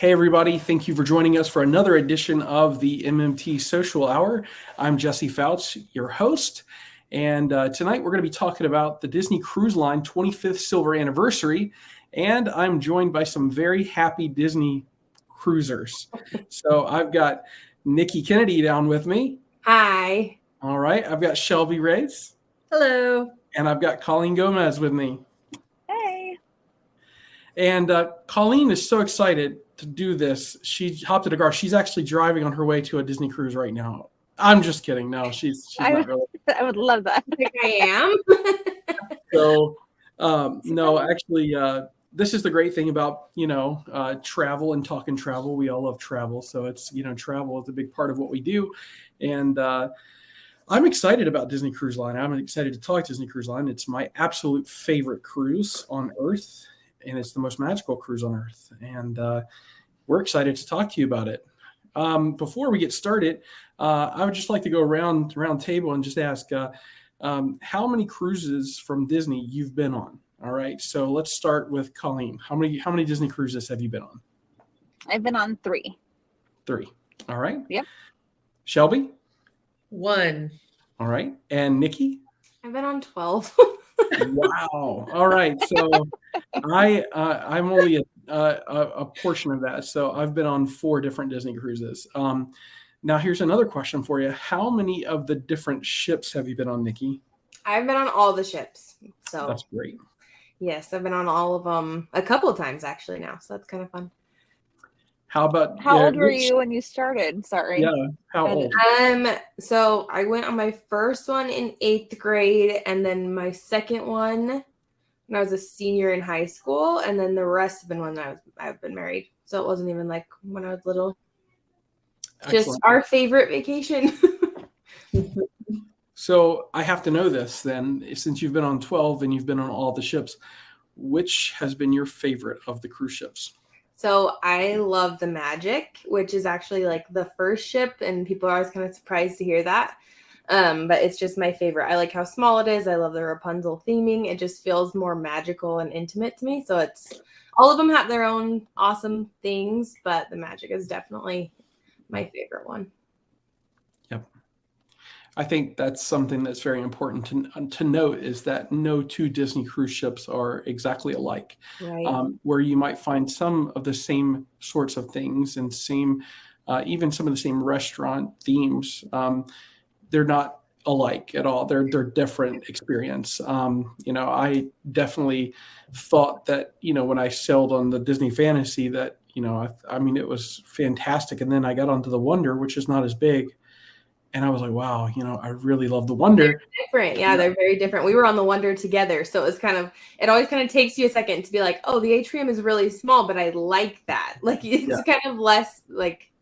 Hey, everybody. Thank you for joining us for another edition of the MMT Social Hour. I'm Jesse Fouch, your host. And tonight we're going to be talking about the Disney Cruise Line 25th Silver Anniversary. And I'm joined by some very happy Disney cruisers. So I've got Nikki Kennedy down with me. Hi. All right. I've got Shelby Reyes. Hello. And I've got Colleen Gomez with me. Hey. And Colleen is so excited to do this. She hopped in a car. She's actually driving on her way to a Disney cruise right now. I'm just kidding. No, she's not really. I would love that. I think I am. So, no, actually, this is the great thing about, travel and talking travel. We all love travel. So it's, travel is a big part of what we do. And I'm excited about Disney Cruise Line. I'm excited to talk Disney Cruise Line. It's my absolute favorite cruise on Earth. And it's the most magical cruise on Earth. And we're excited to talk to you about it. Before we get started, I would just like to go around table and just ask how many cruises from Disney you've been on. All right. So let's start with Colleen. How many Disney cruises have you been on? I've been on 3. 3. All right. Yep. Shelby? 1. All right. And Nikki? I've been on 12. Wow. All right. So I'm only a portion of that. So I've been on 4 different Disney cruises. Now here's another question for you. How many of the different ships have you been on, Nikki? I've been on all the ships. So That's great. Yes, I've been on all of them a couple of times actually now. So that's kind of fun. How about How old were you when you started? Sorry. Yeah. How old? So I went on my first one in 8th grade, and then my second one when I was a senior in high school, and then the rest have been when I've been married. So it wasn't even like when I was little. Excellent. Just our favorite vacation. So I have to know this then, since you've been on 12 and you've been on all the ships, which has been your favorite of the cruise ships? So I love the Magic, which is actually like the first ship, and people are always kind of surprised to hear that. But it's just my favorite. I like how small it is. I love the Rapunzel theming. It just feels more magical and intimate to me. So it's all of them have their own awesome things, but the Magic is definitely my favorite one. Yep. I think that's something that's very important to note, is that no 2 Disney cruise ships are exactly alike. Right. Where you might find some of the same sorts of things and even some of the same restaurant themes. They're not alike at all. They're different experience. I definitely thought that, when I sailed on the Disney Fantasy that, it was fantastic. And then I got onto the Wonder, which is not as big. And I was like, wow, I really love the Wonder. They're different. Yeah, they're very different. We were on the Wonder together. So it always kind of takes you a second to be like, oh, the atrium is really small, but I like that. Like, it's kind of less like,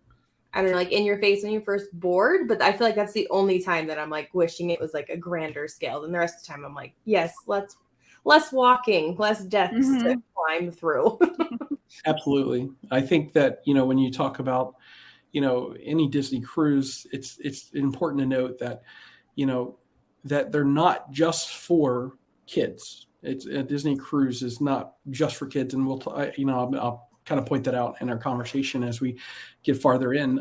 I don't know, like in your face when you first board. But I feel like that's the only time that I'm like wishing it was like a grander scale. And the rest of the time I'm like, yes, less walking, less decks to climb through. Absolutely. I think that, when you talk about, any Disney cruise, it's important to note that, that they're not just for kids. It's a Disney cruise is not just for kids. And I'll kind of point that out in our conversation as we get farther in.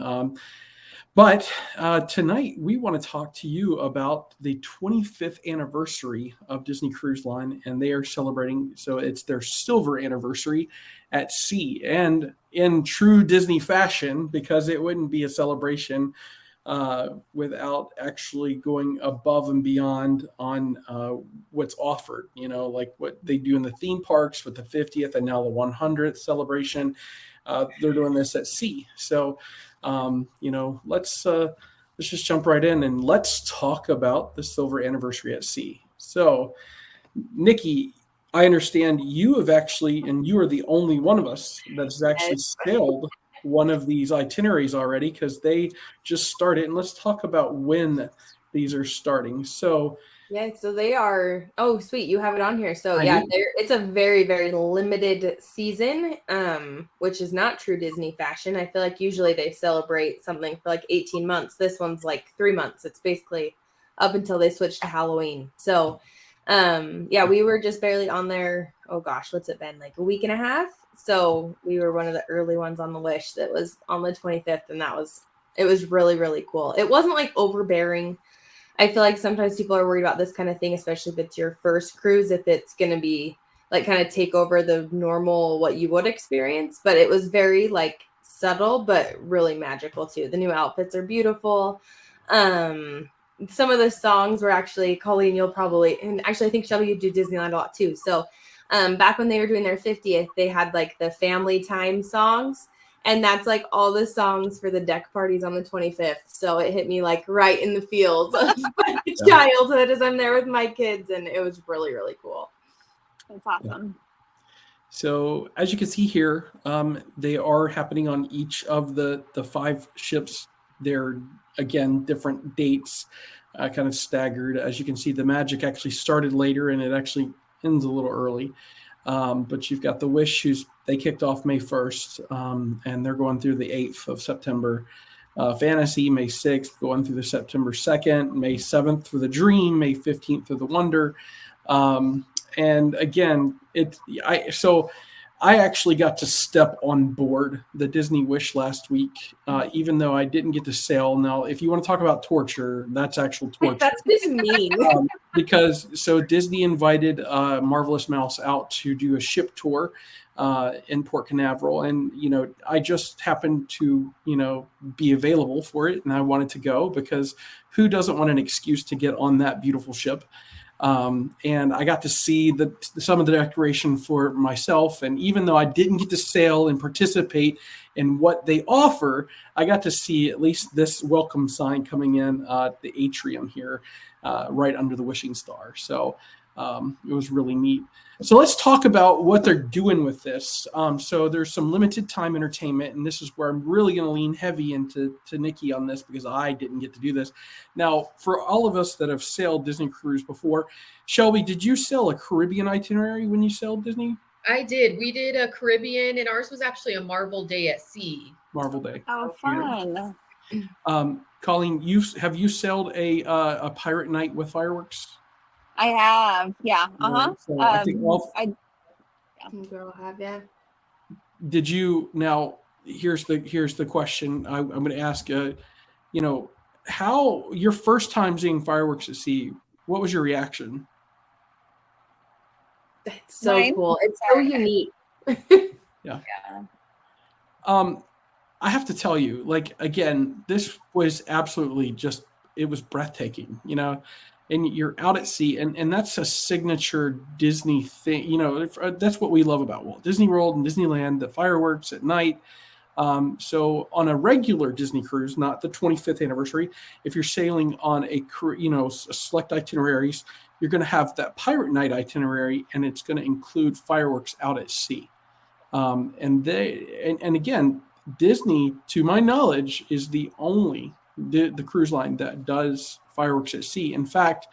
But tonight we want to talk to you about the 25th anniversary of Disney Cruise Line, and they are celebrating. So it's their silver anniversary at sea, and in true Disney fashion, because it wouldn't be a celebration without actually going above and beyond on what's offered, like what they do in the theme parks with the 50th and now the 100th celebration. They're doing this at sea. So, let's just jump right in and let's talk about the silver anniversary at sea. So, Nikki, I understand you have actually, and you are the only one of us that has actually sailed one of these itineraries already, because they just started. And let's talk about when these are starting. So yeah, so they are. Oh, sweet, you have it on here. So I do. it's a very, very limited season, which is not true Disney fashion. I feel like usually they celebrate something for like 18 months. This one's like 3 months. It's basically up until they switch to Halloween. So Yeah, we were just barely on there. Oh gosh, what's it been, like a week and a half? So we were one of the early ones on the wish that was on the 25th, and it was really, really cool. It wasn't like overbearing. I feel like sometimes people are worried about this kind of thing, especially if it's your first cruise, if it's going to be like kind of take over the normal, what you would experience. But it was very like subtle, but really magical too. The new outfits are beautiful. Some of the songs were actually, Colleen, you'll probably, and actually I think Shelby, you do Disneyland a lot too. So back when they were doing their 50th, they had like the family time songs. And that's like all the songs for the deck parties on the 25th. So it hit me like right in the feels of childhood as I'm there with my kids. And it was really, really cool. That's awesome. So as you can see here, they are happening on each of the 5 ships. They're, again, different dates, kind of staggered. As you can see, the Magic actually started later and it actually ends a little early. But you've got the Wish, they kicked off May 1st, and they're going through the 8th of September. Fantasy, May 6th, going through the September 2nd, May 7th for the Dream, May 15th for the Wonder. And again, I actually got to step on board the Disney Wish last week, even though I didn't get to sail. Now, if you want to talk about torture, that's actual torture. That's just mean. Because Disney invited Marvelous Mouse out to do a ship tour in Port Canaveral, and I just happened to be available for it, and I wanted to go because who doesn't want an excuse to get on that beautiful ship? And I got to see some of the decoration for myself. And even though I didn't get to sail and participate in what they offer, I got to see at least this welcome sign coming in the atrium here, right under the wishing star. So it was really neat. So let's talk about what they're doing with this. So there's some limited time entertainment, and this is where I'm really going to lean heavy into Nikki on this because I didn't get to do this. Now, for all of us that have sailed Disney cruise before, Shelby, did you sail a Caribbean itinerary when you sailed Disney? I did. We did a Caribbean, and ours was actually a Marvel Day at sea. Marvel Day. Oh, fun. Colleen, have you sailed a pirate night with fireworks? I have. Yeah. So I think Girl have, yeah. Did you now? Here's the question I'm going to ask. How your first time seeing fireworks at sea? What was your reaction? That's so cool. It's so unique. Yeah. I have to tell you, like, again, this was absolutely it was breathtaking, and you're out at sea, and that's a signature Disney thing. That's what we love about Walt Disney World and Disneyland, the fireworks at night. So on a regular Disney cruise, not the 25th anniversary, if you're sailing on a select itineraries, you're going to have that pirate night itinerary, and it's going to include fireworks out at sea. And again, Disney, to my knowledge, is the only the cruise line that does fireworks at sea. In fact,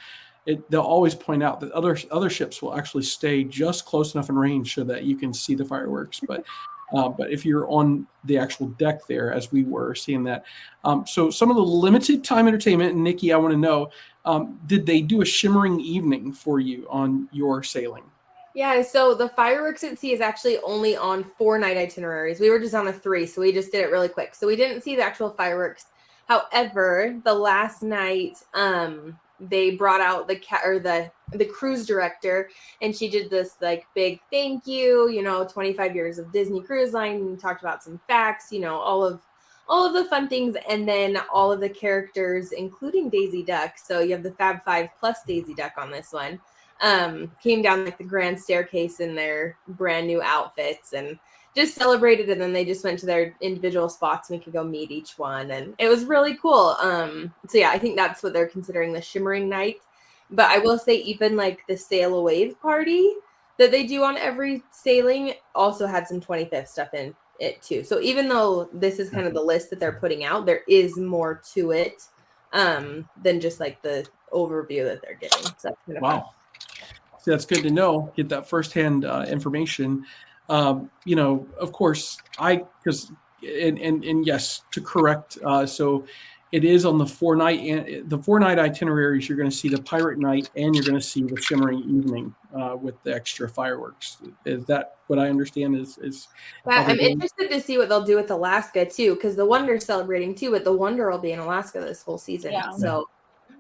they'll always point out that other ships will actually stay just close enough in range so that you can see the fireworks. But if you're on the actual deck there, as we were seeing that, so some of the limited time entertainment, and Nikki, I want to know, did they do a shimmering evening for you on your sailing? Yeah, so the fireworks at sea is actually only on 4-night itineraries. We were just on a 3, so we just did it really quick. So we didn't see the actual fireworks. However, the last night, they brought out the cruise director, and she did this like big thank you, 25 years of Disney Cruise Line, and talked about some facts, all of the fun things, and then all of the characters, including Daisy Duck. So you have the Fab Five plus Daisy Duck on this one. Came down like the grand staircase in their brand new outfits and just celebrated, and then they just went to their individual spots and we could go meet each one, and it was really cool. So yeah, I think that's what they're considering the shimmering night. But I will say, even like the Sail a Wave party that they do on every sailing also had some 25th stuff in it too. So even though this is kind of the list that they're putting out, there is more to it than just like the overview that they're giving. So that's kind of fun. So that's good to know. Get that firsthand information. Of course, and yes, to correct. So it is on the 4-night and the 4-night itineraries. You're going to see the pirate night and you're going to see the shimmering evening with the extra fireworks. Is that what I understand? Is I'm interested to see what they'll do with Alaska too, because the Wonder's celebrating too, but the Wonder will be in Alaska this whole season. Yeah. So,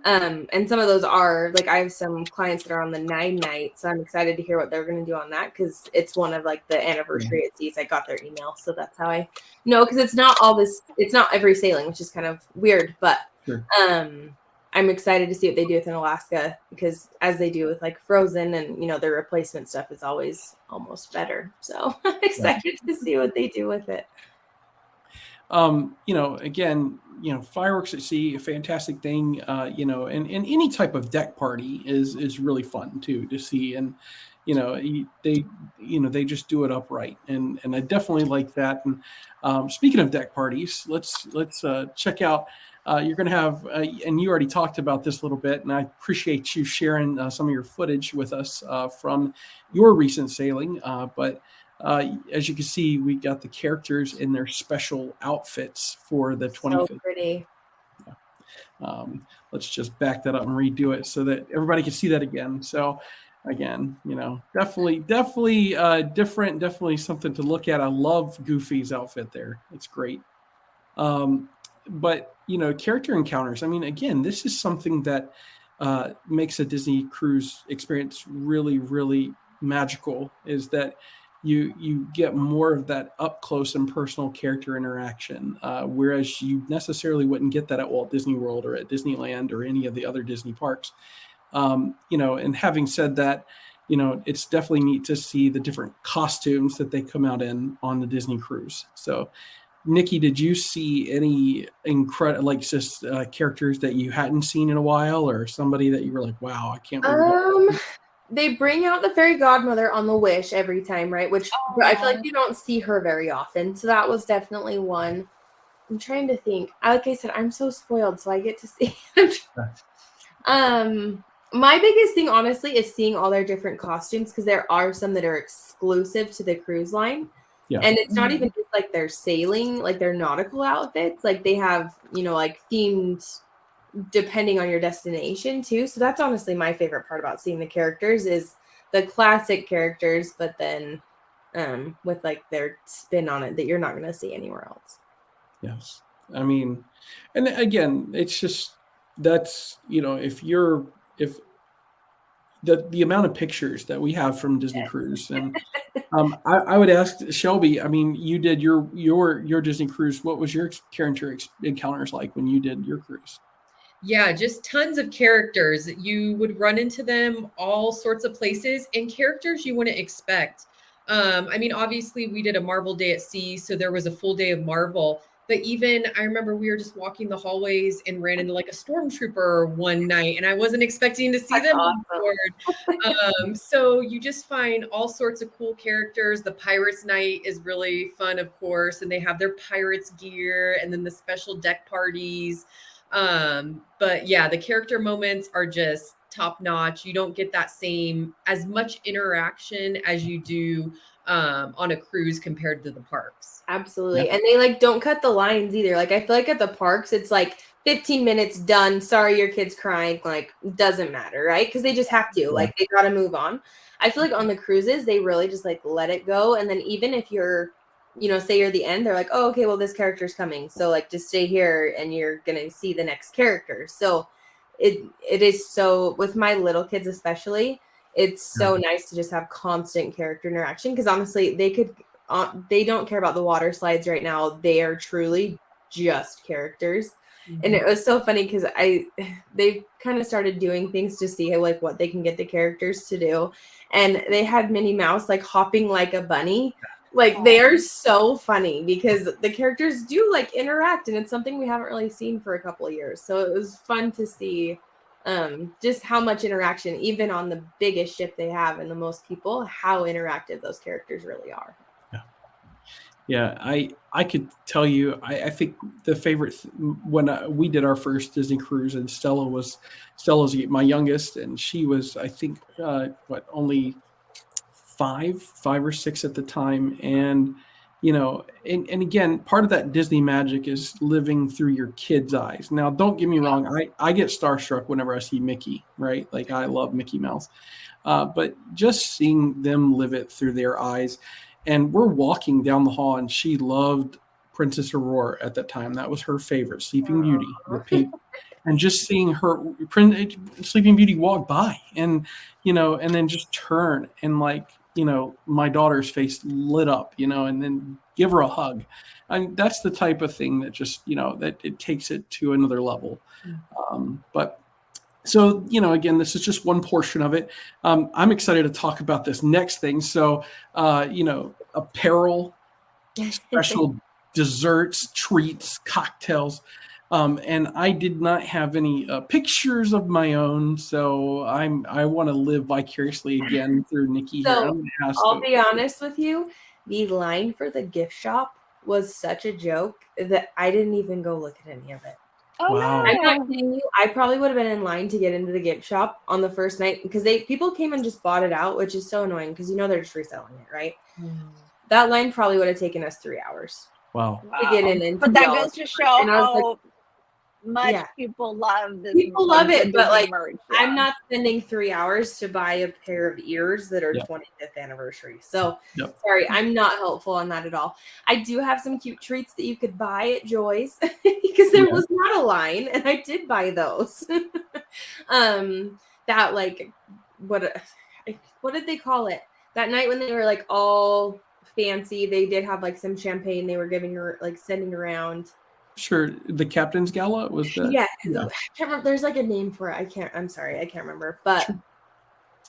and some of those are like I have some clients that are on the 9-night, so I'm excited to hear what they're going to do on that because it's one of like the anniversary at seas. I got their email, so that's how I know because it's not all this. It's not every sailing, which is kind of weird, but Sure. I'm excited to see what they do with in Alaska because as they do with like Frozen and their replacement stuff is always almost better. So I'm excited to see what they do with it. Again, fireworks at sea, a fantastic thing, and any type of deck party is really fun too to see. And, they just do it upright. And I definitely like that. And speaking of deck parties, let's check out, you're going to have, and you already talked about this a little bit, and I appreciate you sharing some of your footage with us from your recent sailing. But as you can see, we got the characters in their special outfits for the 25th. So pretty. Let's just back that up and redo it so that everybody can see that again. So again, definitely different, definitely something to look at. I love Goofy's outfit there. It's great. But, character encounters. I mean, again, this is something that makes a Disney cruise experience really, really magical is that you get more of that up close and personal character interaction, whereas you necessarily wouldn't get that at Walt Disney World or at Disneyland or any of the other Disney parks. And having said that, it's definitely neat to see the different costumes that they come out in on the Disney cruise. So, Nikki, did you see any characters that you hadn't seen in a while, or somebody that you were like, "Wow, I can't believe"? They bring out the fairy godmother on the Wish every time, right? Which I feel like you don't see her very often. So that was definitely one. I'm trying to think. Like I said, I'm so spoiled, so I get to see. My biggest thing, honestly, is seeing all their different costumes because there are some that are exclusive to the cruise line. Yeah. And it's not even just like their sailing, like their nautical outfits. Like they have, like themed depending on your destination too. So that's honestly my favorite part about seeing the characters is the classic characters, but then with like their spin on it that you're not going to see anywhere else. Yes. I mean, and again, it's just, that's, if the amount of pictures that we have from Disney Cruise, and I would ask Shelby. I mean, you did your Disney Cruise. What was your character encounters like when you did your cruise? Yeah, just tons of characters. You would run into them all sorts of places and characters you wouldn't expect. I mean, obviously we did a Marvel day at sea, so there was a full day of Marvel. But even I remember we were just walking the hallways and ran into like a stormtrooper one night, and I wasn't expecting to see them on board. So you just find all sorts of cool characters. The Pirates Night is really fun, of course, and they have their pirates gear, and then the special deck parties. But yeah, the character moments are just top notch. You don't get that as much interaction as you do on a cruise compared to the parks. Absolutely. Yeah. And they don't cut the lines either. Like I feel like at the parks, it's like 15 minutes done. Sorry, your kid's crying. Like doesn't matter, right? Because they just have to. Like they got to move on. I feel like on the cruises, they really just let it go. And then even if you're, say you're the end, they're like, oh, okay, well, this character's coming. So just stay here and you're going to see the next character. So it is so, with my little kids especially, it's so nice to just have constant character interaction. Because honestly, they don't care about the water slides right now. They are truly just characters. Mm-hmm. And it was so funny because they've kind of started doing things to see what they can get the characters to do. And they had Minnie Mouse hopping like a bunny. They are so funny because the characters do interact, and it's something we haven't really seen for a couple of years. So it was fun to see just how much interaction, even on the biggest ship they have and the most people, how interactive those characters really are. Yeah, I could tell you, I think the favorite when we did our first Disney cruise, and Stella's my youngest, and she was, I think, only five or six at the time, and and again, part of that Disney magic is living through your kids' eyes. Now, don't get me wrong, I get starstruck whenever I see Mickey, right? Like I love Mickey Mouse, but just seeing them live it through their eyes, and we're walking down the hall, and she loved Princess Aurora at that time. That was her favorite, Sleeping Beauty, the pink. And just seeing her Sleeping Beauty walk by, and and then just turn, and like my daughter's face lit up, and then give her a hug. And that's the type of thing that just that it takes it to another level. But so again, this is just one portion of it. I'm excited to talk about this next thing. So apparel, special desserts, treats, cocktails. And I did not have any pictures of my own, so I want to live vicariously again through Nikki here. So I'll be honest with you, the line for the gift shop was such a joke that I didn't even go look at any of it. Oh, Wow. no. I'm not kidding you. I probably would have been in line to get into the gift shop on the first night because people came and just bought it out, which is so annoying because they're just reselling it, right? That line probably would have taken us 3 hours. Wow. To get in. But that goes to show and I was how much people love this. People love it, but like merch. I'm not spending 3 hours to buy a pair of ears that are 25th anniversary. So sorry, I'm not helpful on that at all. I do have some cute treats that you could buy at Joy's because there was not a line, and I did buy those. That like what did they call it? That night when they were like all fancy, they did have like some champagne they were giving her, like sending around. Sure, the Captain's Gala was that. Yeah. I can't remember. There's like a name for it. I'm sorry, I can't remember. But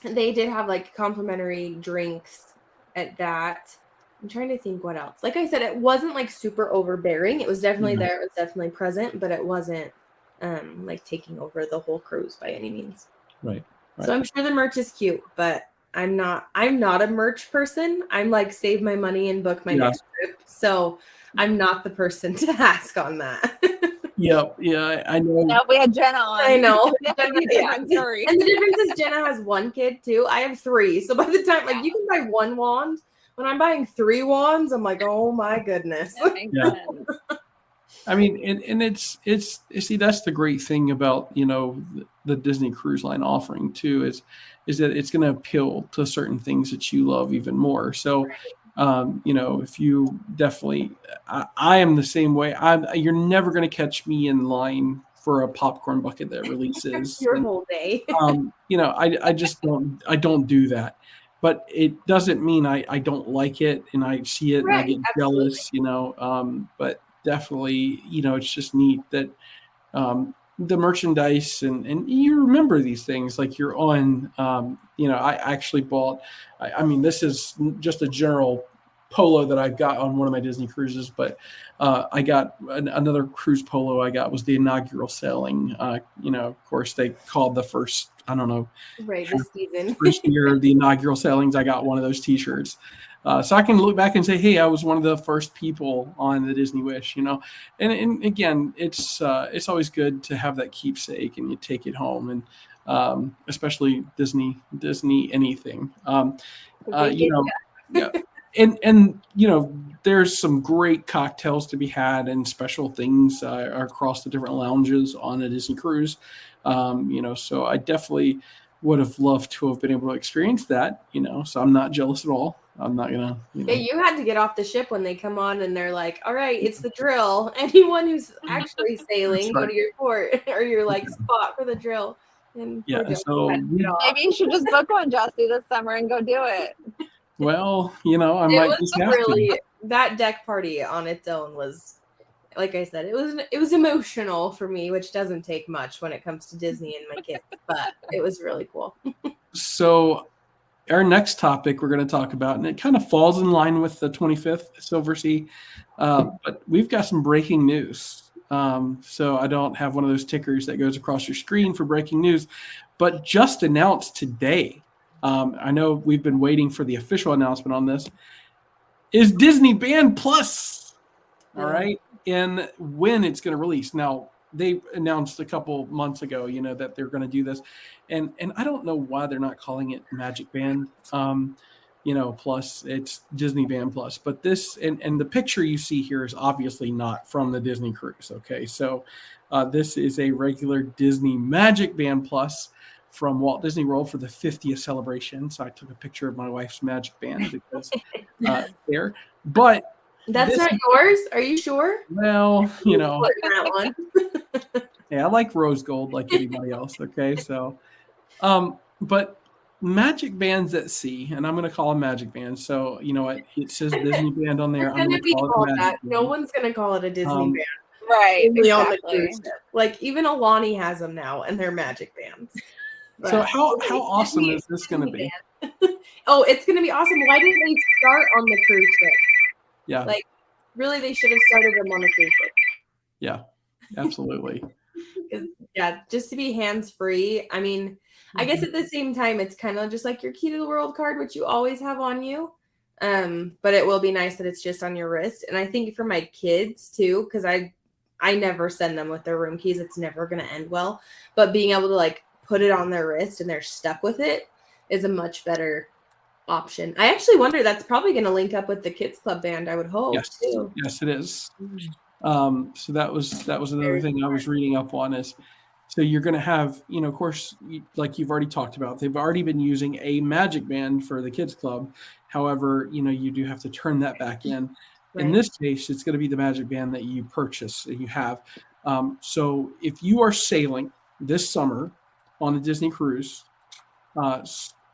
they did have like complimentary drinks at that. I'm trying to think what else. Like I said, it wasn't like super overbearing. It was definitely there. It was definitely present, but it wasn't like taking over the whole cruise by any means. Right. So I'm sure the merch is cute, but I'm not a merch person. I'm like save my money and book my next trip. So I'm not the person to ask on that. Yeah, I know. No, we had Jenna on. I know. Different story. And the difference is Jenna has one kid too. I have 3. So by the time like you can buy 1 wand, when I'm buying 3 wands, I'm like, oh my goodness. That makes sense. I mean, and it's see, that's the great thing about the Disney Cruise Line offering too is that it's going to appeal to certain things that you love even more. So if you definitely, I am the same way. You're never going to catch me in line for a popcorn bucket that releases your whole day. I just don't do that. But it doesn't mean I don't like it and I see it and I get jealous, but definitely, it's just neat that the merchandise and you remember these things like you're on, I actually bought, I mean, this is just a general polo that I got on one of my Disney cruises, but I got another cruise polo I got was the inaugural sailing. Of course they called the first, I don't know, this season. first year of the inaugural sailings, I got one of those t-shirts. So I can look back and say, hey, I was one of the first people on the Disney Wish, and again, it's always good to have that keepsake and you take it home and especially Disney anything. And there's some great cocktails to be had and special things across the different lounges on a Disney cruise. So I definitely would have loved to have been able to experience that, so I'm not jealous at all. I'm not gonna. Yeah, you had to get off the ship when they come on and they're like, all right, it's the drill. Anyone who's actually sailing, go to your port or your like spot for the drill. And so maybe you should just book one, Jesse, this summer and go do it. Well, I might just have to. That deck party on its own was, like I said, it was emotional for me, which doesn't take much when it comes to Disney and my kids, but it was really cool. So our next topic we're going to talk about, and it kind of falls in line with the 25th Silversea, but we've got some breaking news. So I don't have one of those tickers that goes across your screen for breaking news, but just announced today. I know we've been waiting for the official announcement on this. Is DisneyBand Plus, all right, and when it's going to release. Now, they announced a couple months ago, that they're going to do this, and I don't know why they're not calling it Magic Band. plus it's DisneyBand Plus. But this and the picture you see here is obviously not from the Disney cruise. Okay, so this is a regular Disney Magic Band Plus from Walt Disney World for the 50th celebration. So I took a picture of my wife's Magic Band because there. But that's not yours. Are you sure? Well, That one. yeah, I like rose gold like anybody else. Okay, so, but Magic Bands at Sea, and I'm going to call them Magic Bands. So you know what? It says Disney Band on there. It's I'm going going to to be call it called Magic that. No Band. one's going to call it a Disney band. Right. Only on the Exactly. cruise ship. Like even Alani has them now, and they're Magic Bands. So how awesome is this going to be? Oh, it's going to be awesome. Why didn't they start on the cruise ship? Yeah. Like, really, they should have started them on the cruise ship. Yeah, absolutely. Yeah, just to be hands-free. I mean, I guess at the same time, it's kind of just like your key to the world card, which you always have on you. But it will be nice that it's just on your wrist. And I think for my kids too, because I never send them with their room keys. It's never going to end well. But being able to like put it on their wrist and they're stuck with it is a much better option. I actually wonder that's probably going to link up with the Kids Club band, I would hope. Yes, too. yes, it is. So that was another thing I was reading up on is, so you're going to have, of course, like you've already talked about, they've already been using a Magic Band for the Kids Club. However, you do have to turn that back in. Right. In this case, it's going to be the Magic Band that you purchase and you have. So if you are sailing this summer on a Disney cruise,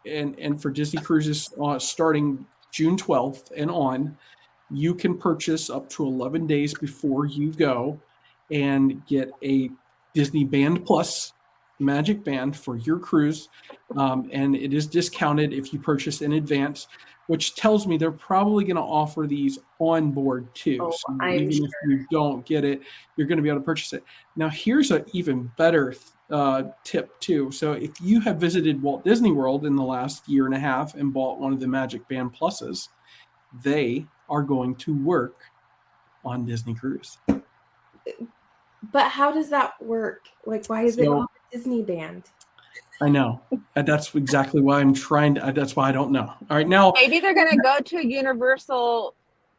and for Disney cruises starting June 12th and on, you can purchase up to 11 days before you go and get a Disney Band Plus Magic Band for your cruise. And it is discounted if you purchase in advance, which tells me they're probably going to offer these on board too. Oh, so I'm even if you don't get it, you're going to be able to purchase it. Now, here's an even better tip too. So if you have visited Walt Disney World in the last year and a half and bought one of the Magic Band Pluses, they are going to work on Disney Cruise. But how does that work? Like, why is it called Disney Band? I know. That's exactly why I'm trying to. That's why I don't know. All right, now Maybe they're going to go to a universal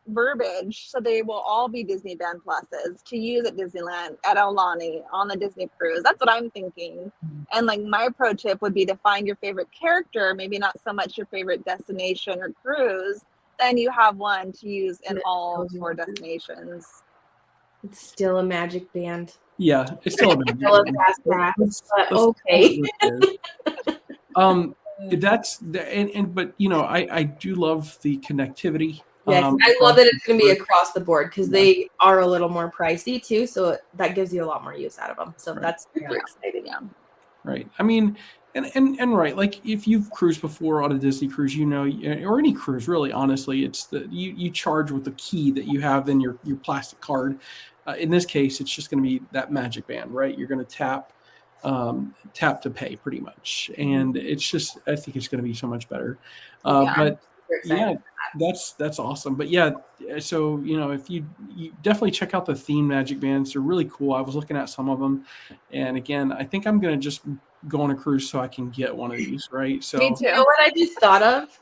verbiage, so they will all be Disney Band Pluses to use at Disneyland, at Aulani, on the Disney cruise. That's what I'm thinking. And like my pro tip would be to find your favorite character, maybe not so much your favorite destination or cruise. Then you have one to use in all 4 destinations. It's still a Magic Band. yeah, it's still a Magic Still a Band. fast pass, but Let's okay. That's but I do love the connectivity. Yes, I love that it's going to be across the board because they are a little more pricey too. So that gives you a lot more use out of them. So that's super exciting. Yeah. Right. I mean, and right, like if you've cruised before on a Disney cruise, or any cruise really, honestly, it's that you charge with the key that you have in your plastic card. In this case, it's just going to be that Magic Band, right? You're going to tap to pay pretty much. And it's just, I think it's going to be so much better. But yeah, that's awesome. But yeah, so, if you definitely check out the theme Magic Bands, they're really cool. I was looking at some of them. And again, I think I'm going to just go on a cruise so I can get one of these, right? So Me too. You know what I just thought of?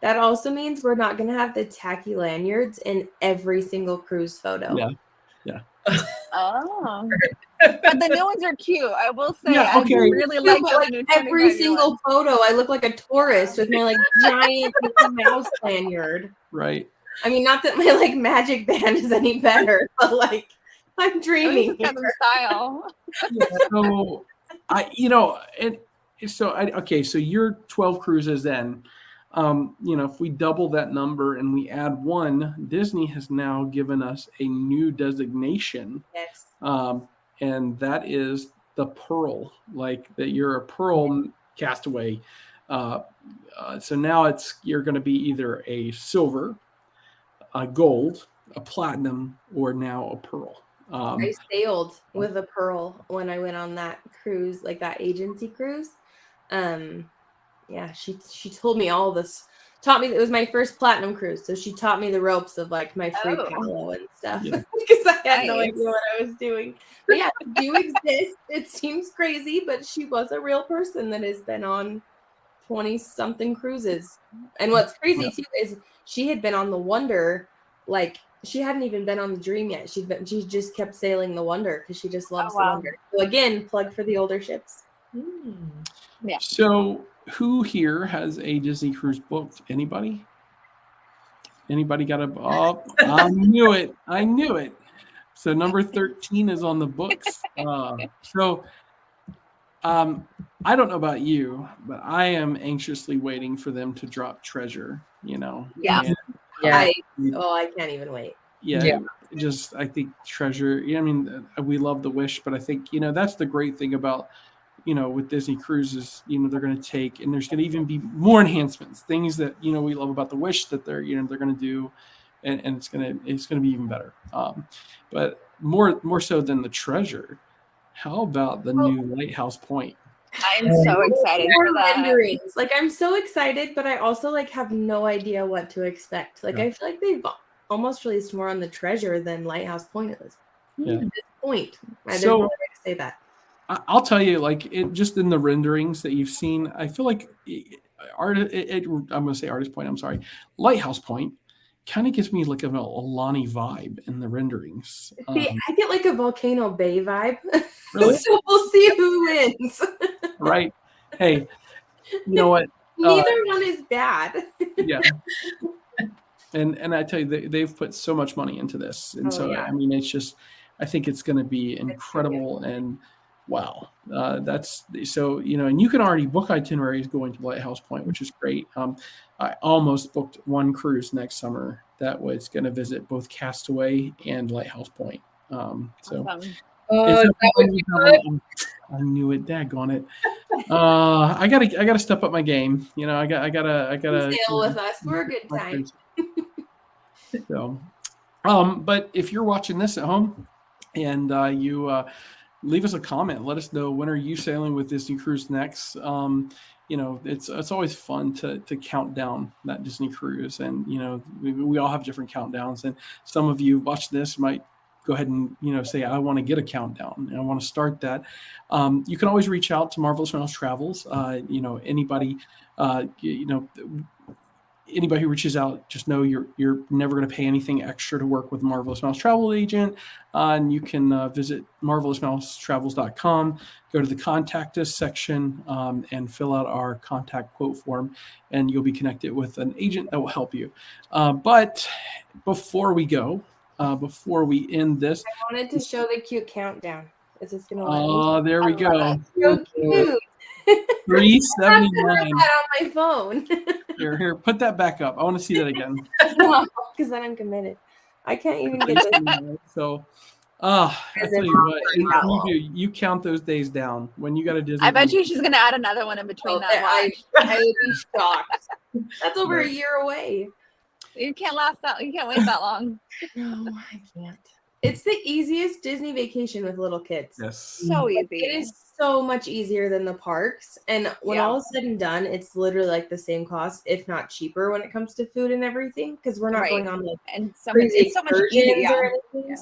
That also means we're not going to have the tacky lanyards in every single cruise photo. Yeah. Oh. But the new ones are cute. I will say, Yeah, okay. I really like But, the new every 25 single ones. photo, I look like a tourist with my giant Mickey Mouse lanyard. right. I mean, not that my Magic Band is any better, but I'm At least dreaming. it's got some style. So your 12 cruises then, if we double that number and we add one, Disney has now given us a new designation. Yes. And that is the Pearl, like that you're a Pearl castaway. So now you're going to be either a silver, a gold, a platinum, or now a Pearl. I sailed with a Pearl when I went on that cruise, like that agency cruise. She told me all this, taught me, it was my first platinum cruise. So she taught me the ropes of my free palo and stuff because I had no idea what I was doing. But yeah, they do exist. It seems crazy, but she was a real person that has been on 20-something cruises. And what's crazy too is she had been on the Wonder, like she hadn't even been on the Dream yet. She just kept sailing the Wonder because she just loves the Wonder. So again, plug for the older ships. Yeah. So who here has a Disney cruise booked? Anybody got a? Oh, I knew it. So number 13 is on the books. I don't know about you, but I am anxiously waiting for them to drop Treasure. Yeah. And, I can't even wait. Yeah. Just I think Treasure. I mean, we love the Wish, but I think that's the great thing about with Disney Cruises. They're going to take, and there's going to even be more enhancements, things that we love about the Wish that they're going to do, and it's going to be even better. But more so than the Treasure. How about the new Lighthouse Point? I'm so excited for that. Renderings. Like I'm so excited, but I also have no idea what to expect. I feel like they've almost released more on the Treasure than Lighthouse Point at this point. There's no way to say that. I'll tell you, just in the renderings that you've seen, I feel like I'm going to say Artist Point. I'm sorry, Lighthouse Point kind of gives me like a Alani vibe in the renderings. See, I get like a Volcano Bay vibe. Really? So we'll see who wins. Right. Hey, you know what? Neither one is bad. Yeah. And I tell you, they've put so much money into this. And I mean, it's just, I think it's going to be incredible. And wow. That's so, and you can already book itineraries going to Lighthouse Point, which is great. I almost booked one cruise next summer that was going to visit both Castaway and Lighthouse Point. Awesome. I knew it. Daggone it. I gotta step up my game. I gotta sail with us. We're a good time. So, but if you're watching this at home and you leave us a comment, let us know, when are you sailing with Disney Cruise next? It's always fun to count down that Disney Cruise, and we all have different countdowns, and some of you watch this might go ahead and say, I want to get a countdown and I want to start that. You can always reach out to Marvelous Mouse Travels. Anybody who reaches out, just know you're never going to pay anything extra to work with Marvelous Mouse Travel Agent. And you can visit marvelousmousetravels.com, go to the contact us section, and fill out our contact quote form, and you'll be connected with an agent that will help you. But before we go, before we end this, I wanted to show the cute countdown. Is this going to let me? Oh, there we go. So cute. 379. on my phone. Here, put that back up. I want to see that again. Because then I'm committed. I can't even get this. So, I tell you what, you count those days down when you got a Disney. I bet she's going to add another one in between that. I would be shocked. That's over a year away. You can't you can't wait that long. No, I can't. It's the easiest Disney vacation with little kids. Yes. So easy. It is so much easier than the parks. And when all is said and done, it's literally like the same cost, if not cheaper, when it comes to food and everything. Because we're not going on and it's so much easier. Or anything.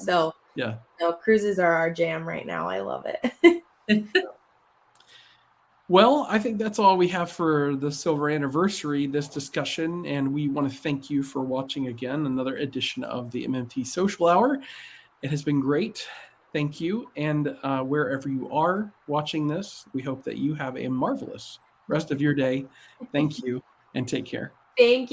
Yeah. So cruises are our jam right now. I love it. Well, I think that's all we have for the silver anniversary, this discussion. And we want to thank you for watching again another edition of the MMT Social Hour. It has been great. Thank you. And wherever you are watching this, we hope that you have a marvelous rest of your day. Thank you and take care. Thank you.